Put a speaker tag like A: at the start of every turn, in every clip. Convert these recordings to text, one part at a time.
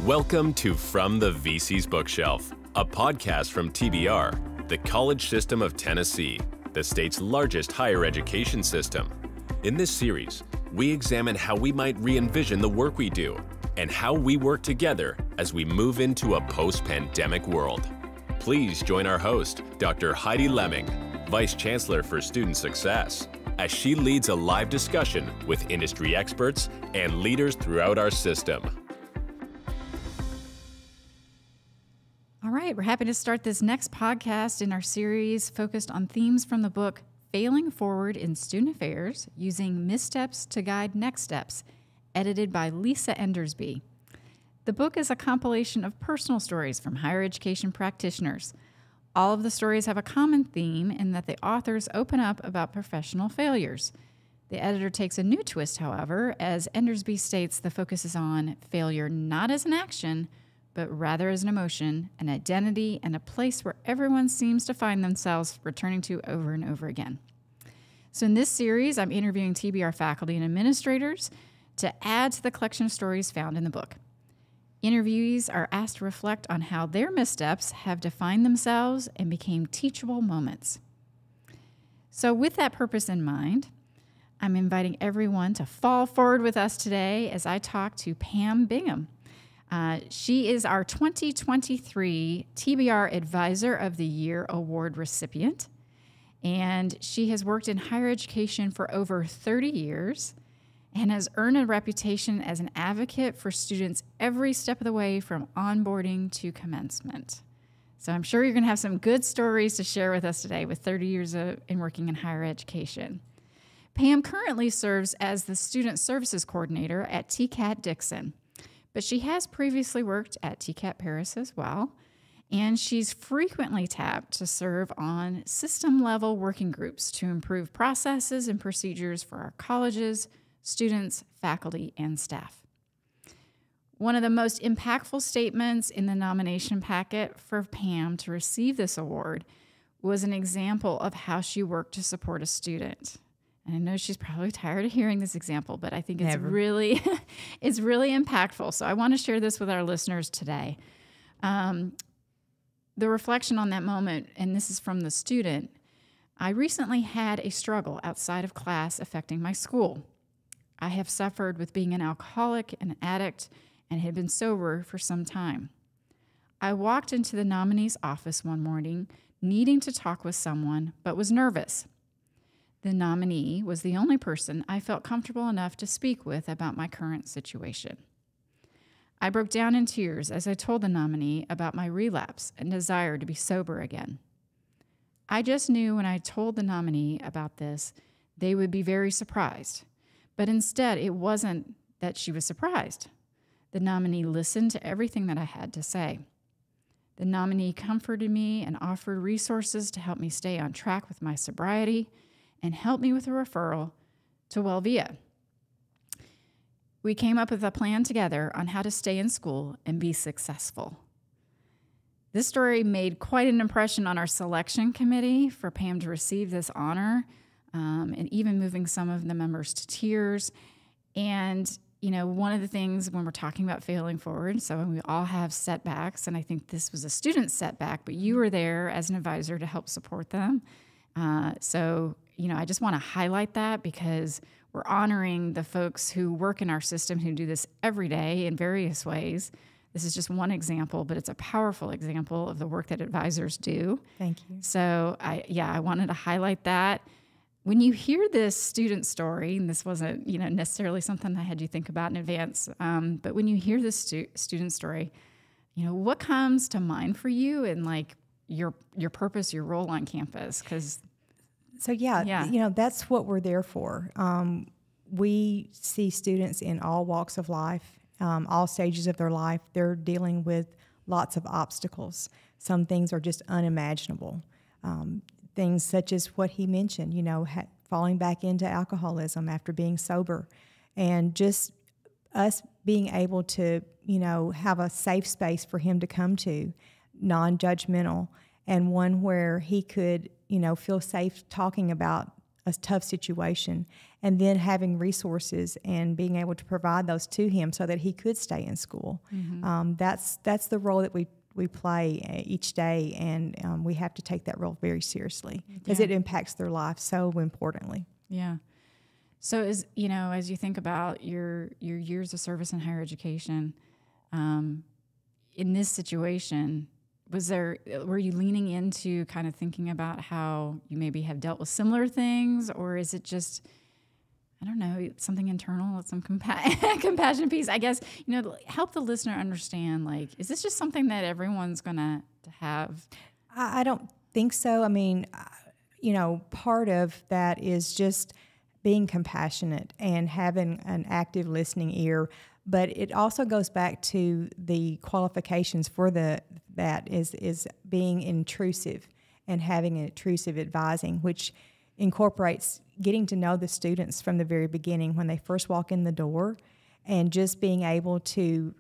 A: Welcome to From the VC's Bookshelf, a podcast from TBR, the College System of Tennessee, the state's largest higher education system. In this series, we examine how we might re-envision the work we do and how we work together as we move into a post-pandemic world. Please join our host, Dr. Heidi Lemming, Vice Chancellor for Student Success, as she leads a live discussion with industry experts and leaders throughout our system.
B: All right, we're happy to start this next podcast in our series focused on themes from the book Failing Forward in Student Affairs, Using Missteps to Guide Next Steps, edited by Lisa Endersby. The book is a compilation of personal stories from higher education practitioners. All of the stories have a common theme in that the authors open up about professional failures. The editor takes a new twist, however, as Endersby states the focus is on failure not as an action, but rather as an emotion, an identity, and a place where everyone seems to find themselves returning to over and over again. So in this series, I'm interviewing TBR faculty and administrators to add to the collection of stories found in the book. Interviewees are asked to reflect on how their missteps have defined themselves and became teachable moments. So with that purpose in mind, I'm inviting everyone to fall forward with us today as I talk to Pam Bigham. She is our 2023 TBR Advisor of the Year Award recipient, and she has worked in higher education for over 30 years and has earned a reputation as an advocate for students every step of the way from onboarding to commencement. So I'm sure you're going to have some good stories to share with us today with 30 years in working in higher education. Pam currently serves as the Student Services Coordinator at TCAT Dickson. But she has previously worked at TCAT Paris as well, and she's frequently tapped to serve on system-level working groups to improve processes and procedures for our colleges, students, faculty, and staff. One of the most impactful statements in the nomination packet for Pam to receive this award was an example of how she worked to support a student. And I know she's probably tired of hearing this example, but I think it's really impactful. So I want to share this with our listeners today. The reflection on that moment, and this is from the student, I recently had a struggle outside of class affecting my school. I have suffered with being an alcoholic and an addict and had been sober for some time. I walked into the nominee's office one morning needing to talk with someone, but was nervous. The nominee was the only person I felt comfortable enough to speak with about my current situation. I broke down in tears as I told the nominee about my relapse and desire to be sober again. I just knew when I told the nominee about this, they would be very surprised. But instead, it wasn't that she was surprised. The nominee listened to everything that I had to say. The nominee comforted me and offered resources to help me stay on track with my sobriety and helped me with a referral to Wellvia. We came up with a plan together on how to stay in school and be successful. This story made quite an impression on our selection committee for Pam to receive this honor, and even moving some of the members to tears. And, you know, one of the things when we're talking about failing forward, so we all have setbacks, and I think this was a student setback, but you were there as an advisor to help support them. You know, I just want to highlight that because we're honoring the folks who work in our system who do this every day in various ways. This is just one example, but it's a powerful example of the work that advisors do.
C: Thank you.
B: So, I wanted to highlight that. When you hear this student story, and this wasn't, necessarily something I had you think about in advance, but when you hear this student story, what comes to mind for you and like your purpose, your role on campus?
C: That's what we're there for. We see students in all walks of life, all stages of their life. They're dealing with lots of obstacles. Some things are just unimaginable. Things such as what he mentioned, falling back into alcoholism after being sober, and just us being able to, have a safe space for him to come to, non-judgmental, and one where he could, feel safe talking about a tough situation, and then having resources and being able to provide those to him so that he could stay in school. That's the role that we play each day, and we have to take that role very seriously because it impacts their life so importantly.
B: Yeah. So as you think about your years of service in higher education, in this situation, were you leaning into kind of thinking about how you maybe have dealt with similar things, or is it just, I don't know, something internal, some compassion piece? I guess, help the listener understand, like, is this just something that everyone's going to have?
C: I don't think so. I mean, part of that is just being compassionate and having an active listening ear. But it also goes back to the qualifications for that is being intrusive and having intrusive advising, which incorporates getting to know the students from the very beginning when they first walk in the door, and just being able to,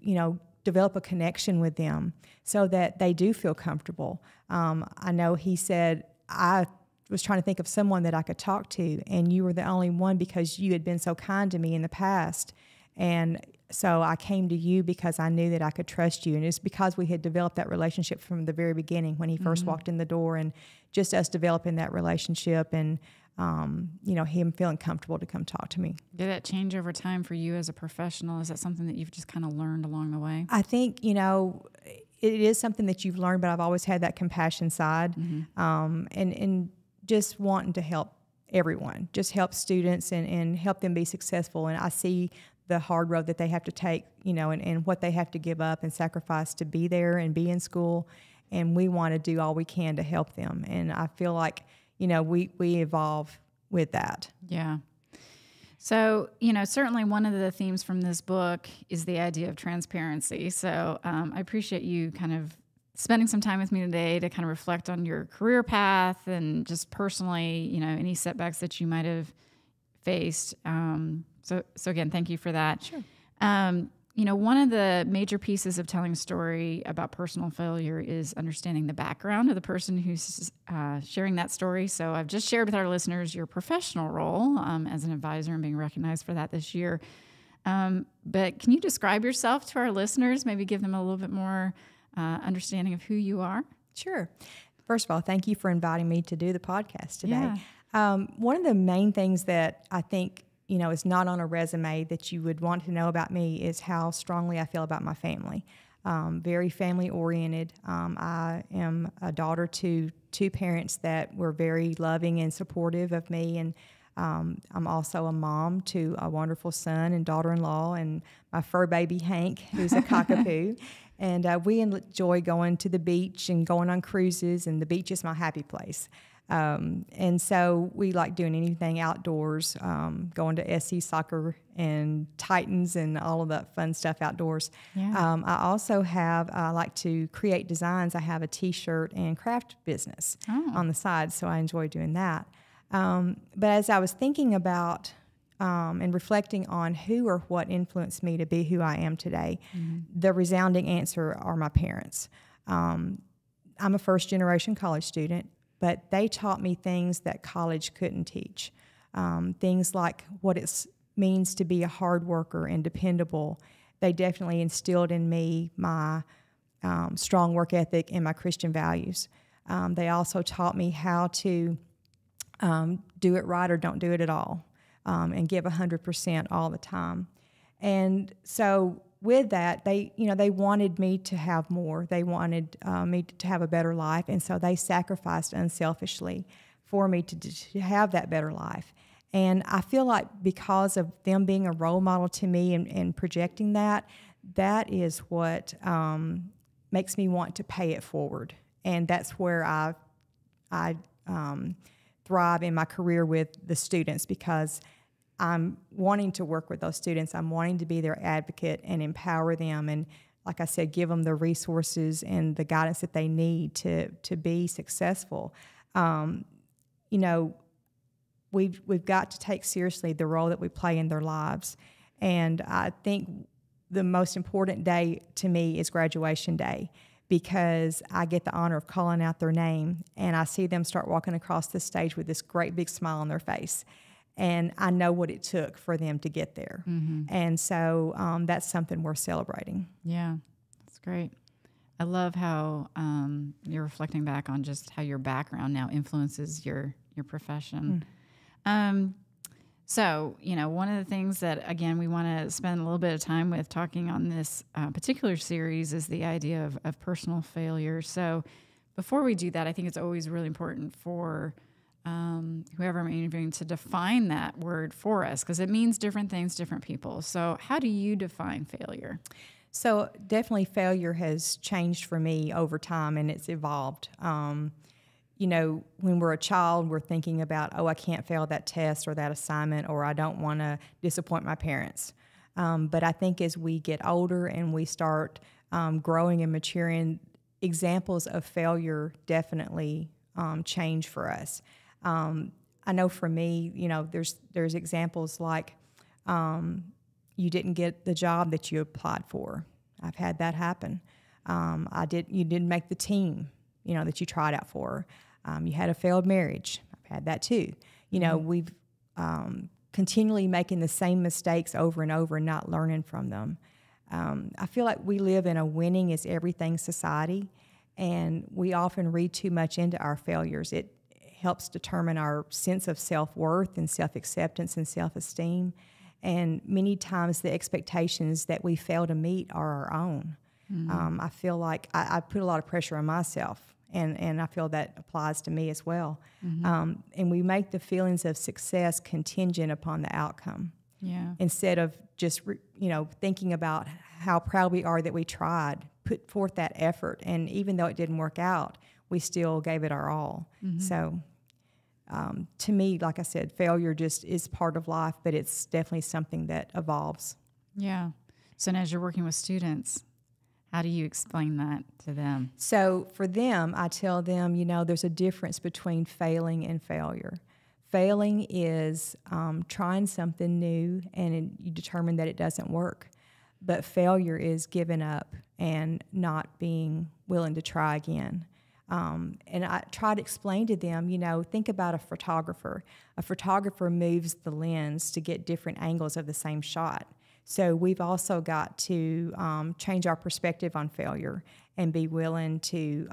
C: develop a connection with them so that they do feel comfortable. I know he said, I was trying to think of someone that I could talk to, and you were the only one because you had been so kind to me in the past. And so I came to you because I knew that I could trust you. And it's because we had developed that relationship from the very beginning when he first walked in the door, and just us developing that relationship and, him feeling comfortable to come talk to me.
B: Did that change over time for you as a professional? Is that something that you've just kind of learned along the way?
C: I think, it is something that you've learned, but I've always had that compassion side, and just wanting to help everyone, just help students and help them be successful. And I see the hard road that they have to take, and what they have to give up and sacrifice to be there and be in school. And we want to do all we can to help them. And I feel like, we evolve with that.
B: Yeah. So, certainly one of the themes from this book is the idea of transparency. So I appreciate you kind of spending some time with me today to kind of reflect on your career path and just personally, any setbacks that you might have faced. So again, thank you for that.
C: Sure.
B: One of the major pieces of telling a story about personal failure is understanding the background of the person who's sharing that story. So I've just shared with our listeners your professional role as an advisor and being recognized for that this year. But can you describe yourself to our listeners, maybe give them a little bit more understanding of who you are?
C: Sure. First of all, thank you for inviting me to do the podcast today. Yeah. One of the main things that I think is not on a resume that you would want to know about me is how strongly I feel about my family. Very family-oriented. I am a daughter to two parents that were very loving and supportive of me, and I'm also a mom to a wonderful son and daughter-in-law, and my fur baby, Hank, who's a cockapoo. And we enjoy going to the beach and going on cruises, and the beach is my happy place. And so we like doing anything outdoors, going to SC soccer and Titans and all of that fun stuff outdoors.
B: Yeah.
C: I also I like to create designs. I have a T-shirt and craft business on the side, so I enjoy doing that. But as I was thinking about and reflecting on who or what influenced me to be who I am today, the resounding answer are my parents. I'm a first-generation college student, but they taught me things that college couldn't teach. Things like what it means to be a hard worker and dependable. They definitely instilled in me my strong work ethic and my Christian values. They also taught me how to do it right or don't do it at all, and give 100% all the time. And so with that, they wanted me to have more. They wanted me to have a better life, and so they sacrificed unselfishly for me to have that better life. And I feel like because of them being a role model to me and projecting that is what makes me want to pay it forward. And that's where I thrive in my career with the students, because I'm wanting to work with those students. I'm wanting to be their advocate and empower them, and like I said, give them the resources and the guidance that they need to be successful. We've got to take seriously the role that we play in their lives, and I think the most important day to me is graduation day, because I get the honor of calling out their name, and I see them start walking across the stage with this great big smile on their face. And I know what it took for them to get there. And so that's something worth celebrating.
B: Yeah, that's great. I love how you're reflecting back on just how your background now influences your profession. So, one of the things that, again, we want to spend a little bit of time with talking on this particular series is the idea of personal failure. So before we do that, I think it's always really important for whoever I'm interviewing to define that word for us, because it means different things, different people. So how do you define failure?
C: So definitely failure has changed for me over time, and it's evolved. When we're a child, we're thinking about, I can't fail that test or that assignment, or I don't want to disappoint my parents. But I think as we get older and we start growing and maturing, examples of failure definitely change for us. I know for me, there's examples like you didn't get the job that you applied for. I've had that happen. You didn't make the team, that you tried out for. You had a failed marriage. I've had that too. We've continually making the same mistakes over and over and not learning from them. I feel like we live in a winning is everything society, and we often read too much into our failures. It helps determine our sense of self-worth and self-acceptance and self-esteem. And many times the expectations that we fail to meet are our own. I feel like I put a lot of pressure on myself, and I feel that applies to me as well. And we make the feelings of success contingent upon the outcome. Instead of just thinking about how proud we are that we tried, put forth that effort, and even though it didn't work out, we still gave it our all. So to me, like I said, failure just is part of life, but it's definitely something that evolves.
B: Yeah. So now as you're working with students, how do you explain that to them?
C: So for them, I tell them, there's a difference between failing and failure. Failing is trying something new and you determine that it doesn't work. But failure is giving up and not being willing to try again. And I try to explain to them, think about a photographer. A photographer moves the lens to get different angles of the same shot. So we've also got to change our perspective on failure and be willing to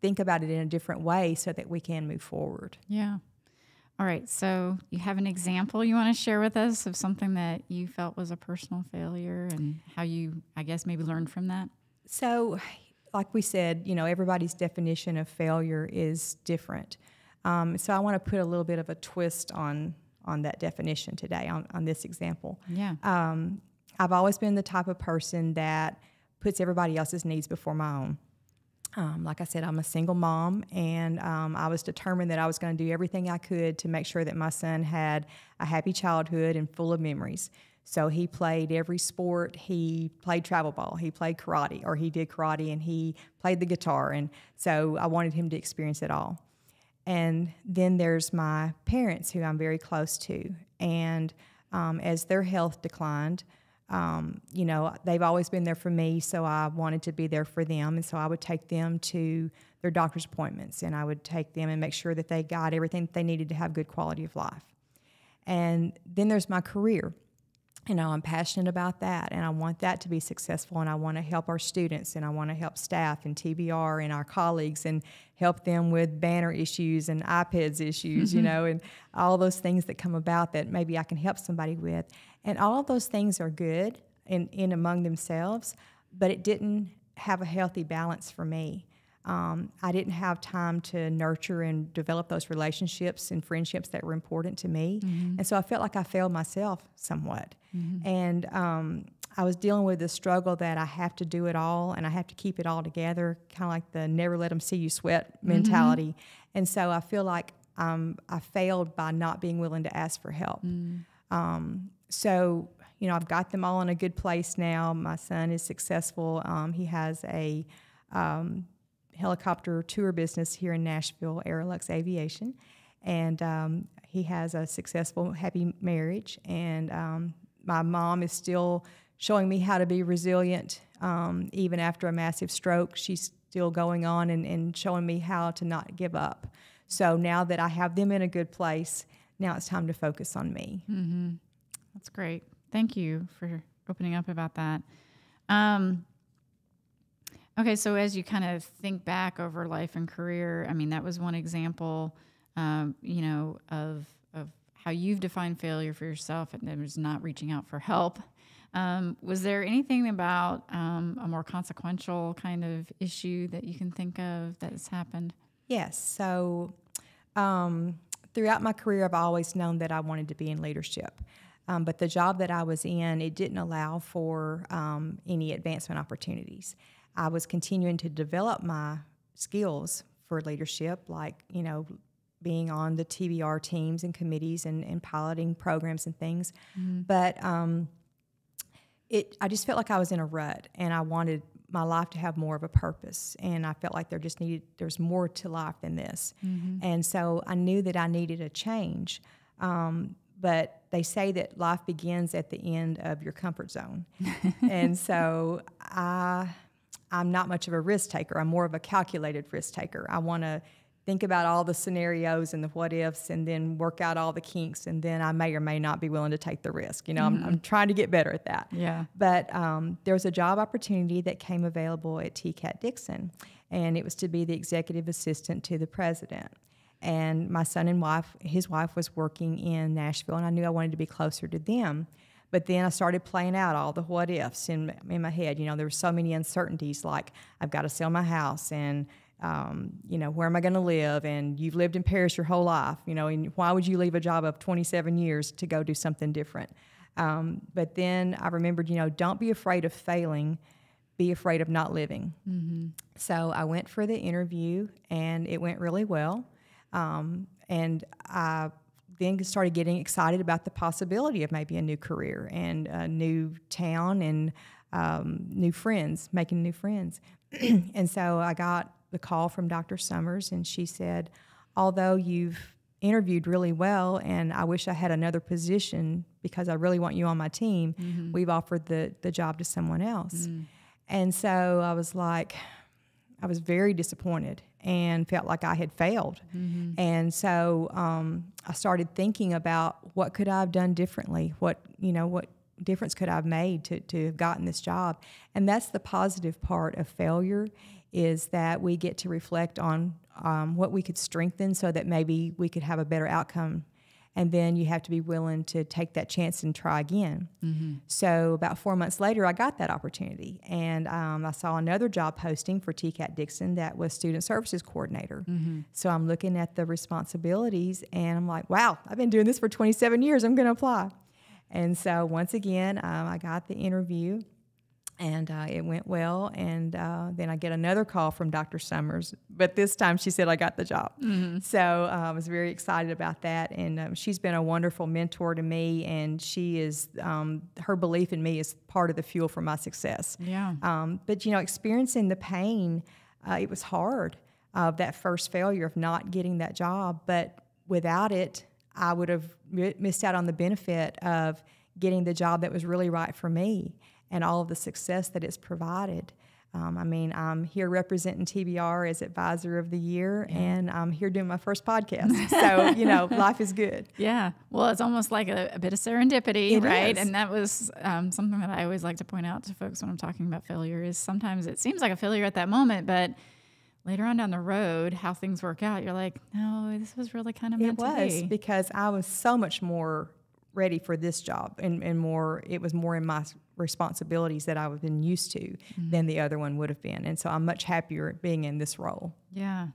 C: think about it in a different way so that we can move forward.
B: Yeah. All right. So you have an example you want to share with us of something that you felt was a personal failure and how you, I guess, maybe learned from that?
C: So like we said, everybody's definition of failure is different. So I want to put a little bit of a twist on that definition today, on this example.
B: Yeah.
C: I've always been the type of person that puts everybody else's needs before my own. Like I said, I'm a single mom, and I was determined that I was going to do everything I could to make sure that my son had a happy childhood and full of memories. So he played every sport. He played travel ball. He played karate, or he did karate, and he played the guitar. And so I wanted him to experience it all. And then there's my parents, who I'm very close to. And as their health declined, they've always been there for me, so I wanted to be there for them. And so I would take them to their doctor's appointments, and I would take them and make sure that they got everything that they needed to have good quality of life. And then there's my career. I'm passionate about that, and I want that to be successful, and I want to help our students, and I want to help staff and TBR and our colleagues and help them with banner issues and iPads issues, and all those things that come about that maybe I can help somebody with. And all of those things are good in among themselves, but it didn't have a healthy balance for me. I didn't have time to nurture and develop those relationships and friendships that were important to me. And so I felt like I failed myself somewhat. And I was dealing with the struggle that I have to do it all and I have to keep it all together, kind of like the never let them see you sweat mentality. And so I feel like I failed by not being willing to ask for help. So, I've got them all in a good place now. My son is successful. He has a helicopter tour business here in Nashville, Aerolux Aviation, and he has a successful, happy marriage. And my mom is still showing me how to be resilient Even after a massive stroke, she's still going on and showing me how to not give up. So now that I have them in a good place, now it's time to focus on me.
B: Mm-hmm. That's great. Thank you for opening up about that. Okay, so as you kind of think back over life and career, I mean, that was one example, of how you've defined failure for yourself, and it was not reaching out for help. Was there anything about a more consequential kind of issue that you can think of that has happened?
C: Yes. So throughout my career, I've always known that I wanted to be in leadership. But the job that I was in, it didn't allow for any advancement opportunities. I was continuing to develop my skills for leadership, like, being on the TBR teams and committees and piloting programs and things. Mm-hmm. But I just felt like I was in a rut, and I wanted my life to have more of a purpose. And I felt like there's more to life than this. Mm-hmm. And so I knew that I needed a change. But they say that life begins at the end of your comfort zone. And so I'm not much of a risk taker. I'm more of a calculated risk taker. I want to think about all the scenarios and the what ifs, and then work out all the kinks, and then I may or may not be willing to take the risk. Mm-hmm. I'm trying to get better at that. Yeah. But there was a job opportunity that came available at TCAT Dickson, and it was to be the executive assistant to the president. And my son and his wife was working in Nashville, and I knew I wanted to be closer to them. But then I started playing out all the what ifs in my head. There were so many uncertainties, like I've got to sell my house, and where am I going to live? And you've lived in Paris your whole life, and why would you leave a job of 27 years to go do something different? But then I remembered, don't be afraid of failing, be afraid of not living. Mm-hmm. So I went for the interview, and it went really well. And I then started getting excited about the possibility of maybe a new career and a new town and new friends, making new friends. And so I got the call from Dr. Summers, and she said, although you've interviewed really well, and I wish I had another position because I really want you on my team, mm-hmm. we've offered the job to someone else. Mm. And so I was very disappointed and felt like I had failed. Mm-hmm. And so I started thinking about what could I have done differently, what difference could I have made to have gotten this job. And that's the positive part of failure, is that we get to reflect on what we could strengthen so that maybe we could have a better outcome. And then you have to be willing to take that chance and try again. Mm-hmm. So about 4 months later, I got that opportunity. And I saw another job posting for TCAT Dickson that was student services coordinator. Mm-hmm. So I'm looking at the responsibilities, and I'm like, wow, I've been doing this for 27 years. I'm going to apply. And so once again, I got the interview, and it went well. And then I get another call from Dr. Summers, but this time she said I got the job. Mm-hmm. So I was very excited about that. And she's been a wonderful mentor to me, and she is her belief in me is part of the fuel for my success. Yeah. But experiencing the pain, it was hard of that first failure of not getting that job. But without it, I would have missed out on the benefit of getting the job that was really right for me, and all of the success that it's provided. I'm here representing TBR as Advisor of the Year, yeah. and I'm here doing my first podcast. So, life is good.
B: Yeah. Well, it's almost like a bit of serendipity,
C: it
B: right?
C: Is.
B: And that was something that I always like to point out to folks when I'm talking about failure, is sometimes it seems like a failure at that moment, but later on down the road, how things work out, you're like, no, this was really kind of meant to be.
C: It was, because I was so much more ready for this job, and it was more in my responsibilities that I've been used to mm-hmm. than the other one would have been. And so I'm much happier being in this role.
B: Yeah.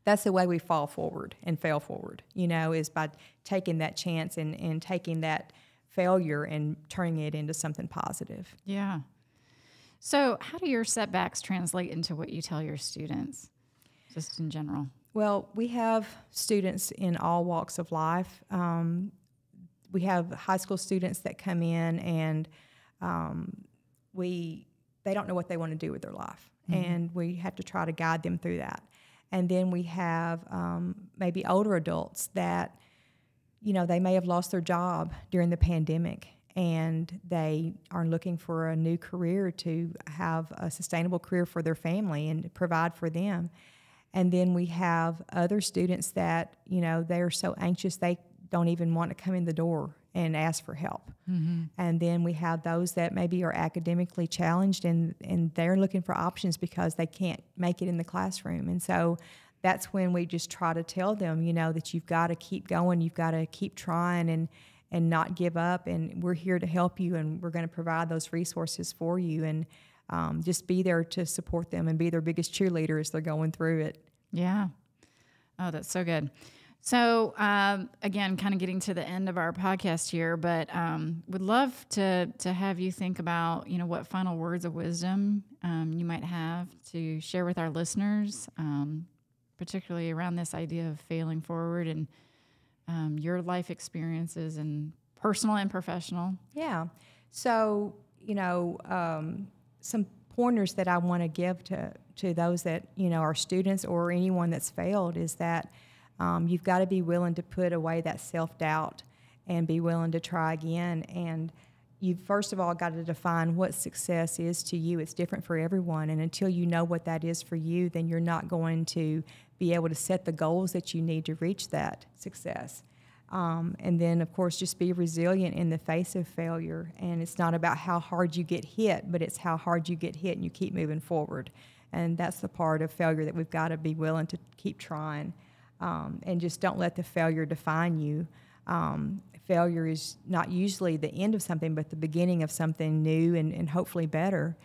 C: That's the way we fall forward and fail forward, is by taking that chance and taking that failure and turning it into something positive.
B: Yeah. So how do your setbacks translate into what you tell your students, just in general?
C: Well, we have students in all walks of life. We have high school students that come in, and they don't know what they want to do with their life, mm-hmm. and we have to try to guide them through that. And then we have maybe older adults that, they may have lost their job during the pandemic, and they are looking for a new career to have a sustainable career for their family and provide for them. And then we have other students that, they're so anxious they don't even want to come in the door and ask for help. Mm-hmm. And then we have those that maybe are academically challenged and they're looking for options because they can't make it in the classroom. And so that's when we just try to tell them, that you've got to keep going, you've got to keep trying and not give up, and we're here to help you, and we're going to provide those resources for you, and just be there to support them and be their biggest cheerleader as they're going through it.
B: Yeah. Oh, that's so good. So, again, kind of getting to the end of our podcast here, but would love to have you think about, what final words of wisdom you might have to share with our listeners, particularly around this idea of failing forward and your life experiences and personal and professional.
C: Yeah. So, some pointers that I want to give to those that, are students or anyone that's failed is that you've got to be willing to put away that self-doubt and be willing to try again. And you've first of all got to define what success is to you. It's different for everyone. And until you know what that is for you, then you're not going to be able to set the goals that you need to reach that success. And then, of course, just be resilient in the face of failure. And it's not about how hard you get hit, but it's how hard you get hit and you keep moving forward. And that's the part of failure that we've got to be willing to keep trying. And just don't let the failure define you. Failure is not usually the end of something, but the beginning of something new and hopefully better.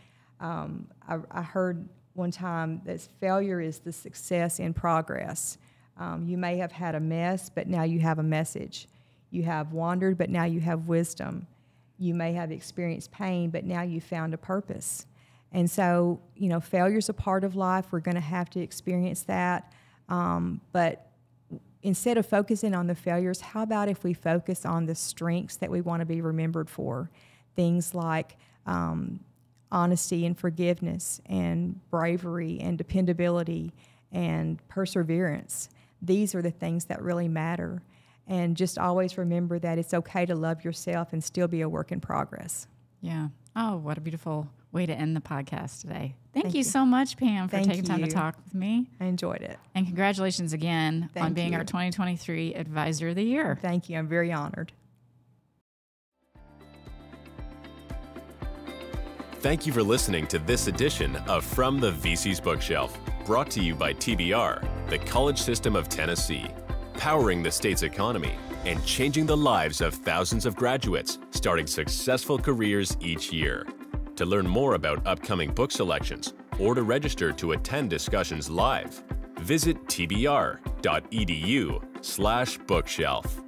C: I heard one time that failure is the success in progress. You may have had a mess, but now you have a message. You have wandered, but now you have wisdom. You may have experienced pain, but now you found a purpose. And so, failure's a part of life. We're going to have to experience that. But instead of focusing on the failures, how about if we focus on the strengths that we want to be remembered for? Things like honesty and forgiveness and bravery and dependability and perseverance. These are the things that really matter. And just always remember that it's okay to love yourself and still be a work in progress.
B: Yeah. Oh, what a beautiful way to end the podcast today. Thank you so much, Pam, for taking time to talk with me.
C: I enjoyed it.
B: And congratulations again on being our 2023 Advisor of the Year.
C: Thank you. I'm very honored.
A: Thank you for listening to this edition of From the VC's Bookshelf, brought to you by TBR, the College System of Tennessee, powering the state's economy and changing the lives of thousands of graduates, starting successful careers each year. To learn more about upcoming book selections or to register to attend discussions live, visit tbr.edu/bookshelf.